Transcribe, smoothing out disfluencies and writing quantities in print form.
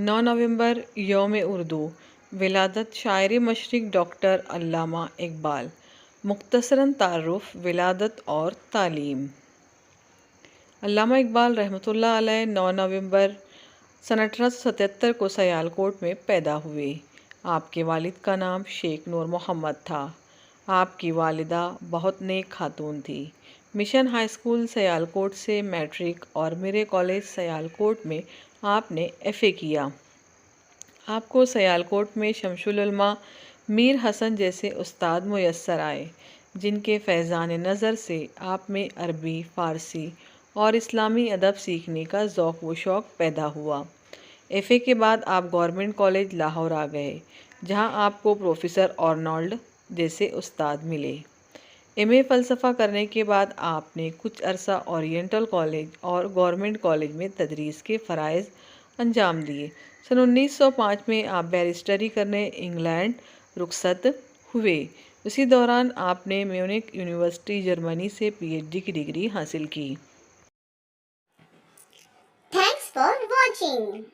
9 نومبر یوم اردو، ولادت شاعر مشرق ڈاکٹر علامہ اقبال، مختصراً تعارف، ولادت اور تعلیم۔ علامہ اقبال رحمۃ اللہ علیہ 9 نومبر سن 1877 کو سیالکوٹ میں پیدا ہوئے۔ آپ کے والد کا نام شیخ نور محمد تھا۔ آپ کی والدہ بہت نیک خاتون تھی۔ مشن ہائی اسکول سیالکوٹ سے میٹرک اور میرے کالج سیالکوٹ میں آپ نے ایف اے کیا۔ آپ کو سیالکوٹ میں شمس العلماء میر حسن جیسے استاد میسر آئے، جن کے فیضان نظر سے آپ میں عربی، فارسی اور اسلامی ادب سیکھنے کا ذوق و شوق پیدا ہوا۔ ایف اے کے بعد آپ گورنمنٹ کالج لاہور آ گئے، جہاں آپ کو پروفیسر آرنولڈ جیسے استاد ملے۔ ایم اے فلسفہ کرنے کے بعد آپ نے کچھ عرصہ اورینٹل کالج اور گورنمنٹ کالج میں تدریس کے فرائض انجام دیے۔ سن 1905 میں آپ بیرسٹری کرنے انگلینڈ رخصت ہوئے۔ اسی دوران آپ نے میونخ یونیورسٹی جرمنی سے پی ایچ ڈی کی ڈگری حاصل کی۔ Thanks for watching.